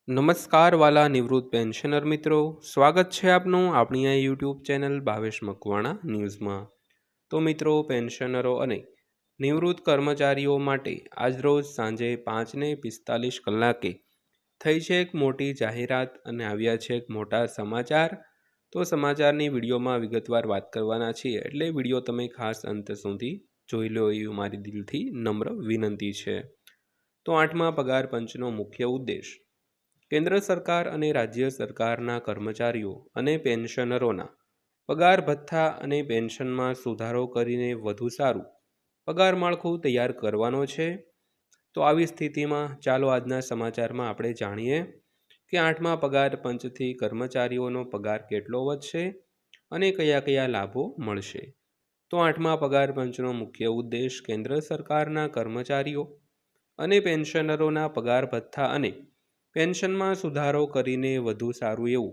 નમસ્કાર વાલા નિવૃત્ત પેન્શનર મિત્રો, સ્વાગત છે આપનું આપણી આ યુટ્યુબ ચેનલ ભાવેશ મકવાણા ન્યૂઝમાં। તો મિત્રો, પેન્શનરો અને નિવૃત્ત કર્મચારીઓ માટે આજરોજ સાંજે 5:45 થઈ છે એક મોટી જાહેરાત અને આવ્યા છે એક મોટા સમાચાર। તો સમાચારની વિડીયોમાં વિગતવાર વાત કરવાના છીએ, એટલે વિડીયો તમે ખાસ અંત સુધી જોઈ લો એવી મારી દિલથી નમ્ર વિનંતી છે। તો 8મા પગાર પંચનો મુખ્ય ઉદ્દેશ કેન્દ્ર સરકાર અને રાજ્ય સરકારના કર્મચારીઓ અને પેન્શનરોના પગાર ભથ્થા અને પેન્શનમાં સુધારો કરીને વધુ સારું પગાર માળખું તૈયાર કરવાનો છે। તો આવી સ્થિતિમાં ચાલો આજના સમાચારમાં આપણે જાણીએ કે 8મા પગાર પંચથી કર્મચારીઓનો પગાર કેટલો વધશે અને કયા કયા લાભો મળશે। તો 8મા પગાર પંચનો મુખ્ય ઉદ્દેશ કેન્દ્ર સરકારના કર્મચારીઓ અને પેન્શનરોના પગાર ભથ્થા અને પેન્શનમાં સુધારો કરીને વધુ સારું એવું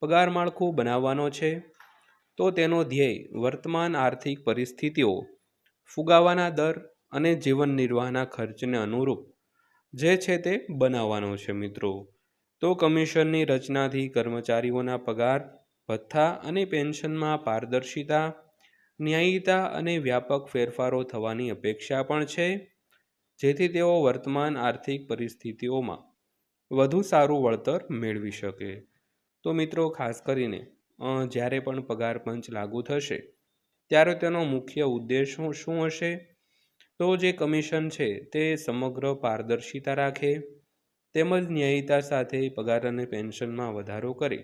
પગાર માળખું બનાવવાનો છે। તો તેનો ધ્યેય વર્તમાન આર્થિક પરિસ્થિતિઓ, ફુગાવાના દર અને જીવન નિર્વાહના ખર્ચને અનુરૂપ જે છે તે બનાવવાનો છે મિત્રો। તો કમિશનની રચનાથી કર્મચારીઓના પગાર ભથ્થા અને પેન્શનમાં પારદર્શિતા, ન્યાયીતા અને વ્યાપક ફેરફારો થવાની અપેક્ષા પણ છે, જેથી તેઓ વર્તમાન આર્થિક પરિસ્થિતિઓમાં વધુ સારું વળતર મેળવી શકે। તો મિત્રો, ખાસ કરીને જ્યારે પણ પગાર પંચ લાગુ થશે ત્યારે તેનો મુખ્ય ઉદ્દેશ શું હશે? તો જે કમિશન છે તે સમગ્ર પારદર્શિતા રાખે, તેમજ ન્યાયીતા સાથે પગાર અને પેન્શનમાં વધારો કરે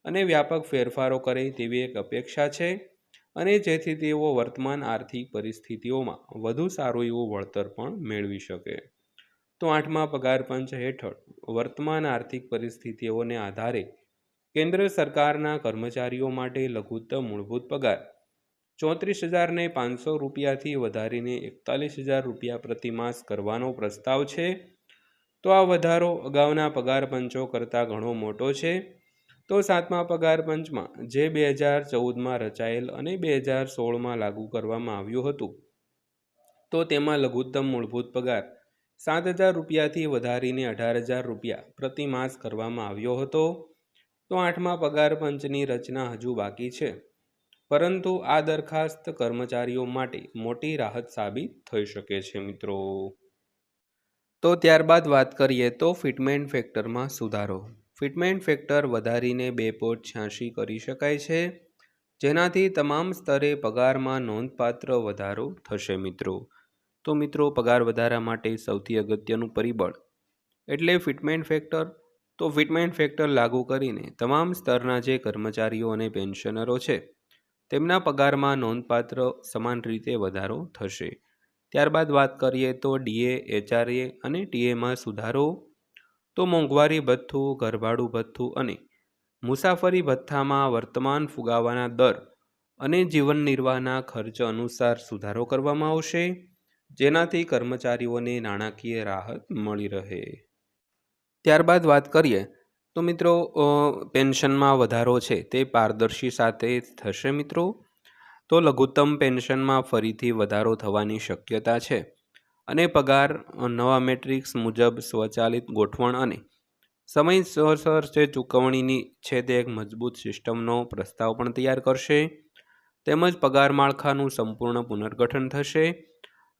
અને વ્યાપક ફેરફારો કરે તેવી એક અપેક્ષા છે, અને જેથી તેઓ વર્તમાન આર્થિક પરિસ્થિતિઓમાં વધુ સારું એવું વળતર પણ મેળવી શકે। તો 8મા પગાર પંચ હેઠળ વર્તમાન આર્થિક પરિસ્થિતિઓને આધારે કેન્દ્ર સરકારના કર્મચારીઓ માટે લઘુત્તમ મૂળભૂત પગાર 34,500 રૂપિયાથી વધારીને 41,000 રૂપિયા પ્રતિમાસ કરવાનો પ્રસ્તાવ છે। તો આ વધારો અગાઉના પગાર પંચો કરતાં ઘણો મોટો છે। તો 7મા પગાર પંચમાં જે 2014માં રચાયેલ અને 2016માં લાગુ કરવામાં આવ્યું હતું, તો તેમાં લઘુત્તમ મૂળભૂત પગાર 7,000 રૂપિયાથી વધારીને 18,000 રૂપિયા પ્રતિ માસ કરવામાં આવ્યો હતો। તો 8મા પગાર પંચની રચના હજુ બાકી છે, પરંતુ આ દરખાસ્ત કર્મચારીઓ માટે મોટી રાહત સાબિત થઈ શકે છે મિત્રો। તો ત્યારબાદ વાત કરીએ તો ફિટમેન્ટ ફેક્ટરમાં સુધારો। ફિટમેન્ટ ફેક્ટર વધારીને 2.86 કરી શકાય છે, જેનાથી તમામ સ્તરે પગારમાં નોંધપાત્ર વધારો થશે મિત્રો। તો મિત્રો, પગાર વધારા માટે સૌથી અગત્યનું પરિબળ એટલે ફિટમેન્ટ ફેક્ટર। તો ફિટમેન્ટ ફેક્ટર લાગુ કરીને તમામ સ્તરના જે કર્મચારીઓ અને પેન્શનરો છે તેમના પગારમાં નોંધપાત્ર સમાન રીતે વધારો થશે। ત્યારબાદ વાત કરીએ તો ડીએ, એચઆરએ અને ટીએમાં સુધારો। તો મોંઘવારી ભથ્થું, ઘરભાડું ભથ્થું અને મુસાફરી ભથ્થામાં વર્તમાન ફુગાવાના દર અને જીવન નિર્વાહના ખર્ચ અનુસાર સુધારો કરવામાં આવશે, જેનાથી કર્મચારીઓને નાણાકીય રાહત મળી રહે। ત્યારબાદ વાત કરીએ તો મિત્રો, પેન્શનમાં વધારો છે તે પારદર્શી સાથે થશે મિત્રો। તો લઘુત્તમ પેન્શનમાં ફરીથી વધારો થવાની શક્યતા છે, અને પગાર નવા મેટ્રિક્સ મુજબ સ્વચાલિત ગોઠવણ અને સમયસર જે ચૂકવણીની છે તે એક મજબૂત સિસ્ટમનો પ્રસ્તાવ પણ તૈયાર કરશે, તેમજ પગાર માળખાનું સંપૂર્ણ પુનર્ગઠન થશે।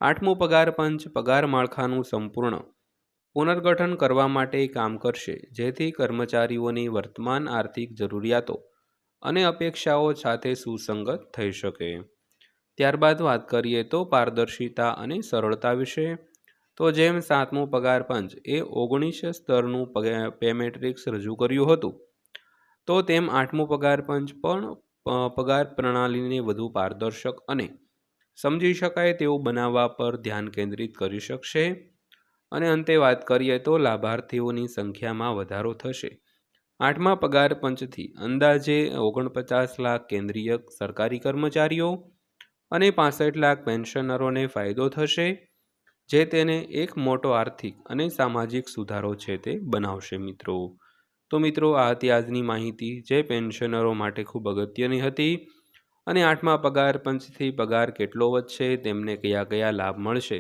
8મું પગાર પંચ પગાર માળખાનું સંપૂર્ણ પુનર્ગઠન કરવા માટે કામ કરશે, જેથી કર્મચારીઓની વર્તમાન આર્થિક જરૂરિયાતો અને અપેક્ષાઓ સાથે સુસંગત થઈ શકે। ત્યારબાદ વાત કરીએ તો પારદર્શિતા અને સરળતા વિશે। તો જેમ 7મું પગાર પંચ એ 19 સ્તરનું પે મેટ્રિક્સ રજૂ કર્યું હતું, તો તેમ 8મું પગાર પંચ પણ પગાર પ્રણાલીને વધુ પારદર્શક અને સમજી શકાય તેવું બનાવવા પર ધ્યાન કેન્દ્રિત કરી શકશે। અને અંતે વાત કરીએ તો લાભાર્થીઓની સંખ્યામાં વધારો થશે। 8મા પગાર પંચથી અંદાજે 49 લાખ કેન્દ્રીય સરકારી કર્મચારીઓ અને 65 લાખ પેન્શનરોને ફાયદો થશે, જે તેને એક મોટો આર્થિક અને સામાજિક સુધારો છે તે બનાવશે મિત્રો। તો મિત્રો, આ હતી આજની માહિતી જે પેન્શનરો માટે ખૂબ અગત્યની હતી, અને 8મા પગાર પંચથી પગાર કેટલો વધશે, તેમને કયા કયા લાભ મળશે,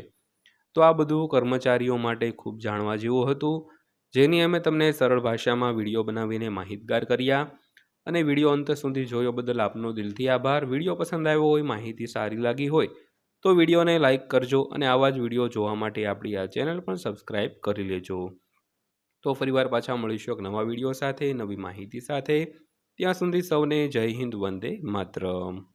તો આ બધું કર્મચારીઓ માટે ખૂબ જાણવા જેવું હતું। જેની અમે તમને સરળ ભાષામાં વિડીયો બનાવીને માહિતગાર કર્યા અને વિડીયો અંત સુધી જોયો બદલ આપનો દિલથી આભાર। વિડીયો પસંદ આવ્યો હોય, માહિતી સારી લાગી હોય તો વિડીયોને લાઇક કરજો અને આવા જ વિડીયો જોવા માટે આપણી આ ચેનલ પણ સબસ્ક્રાઈબ કરી લેજો। તો ફરીવાર પાછા મળીશું એક નવા વિડીયો સાથે, નવી માહિતી સાથે। ત્યાં સુધી સૌને જય હિન્દ, વંદે માતરમ।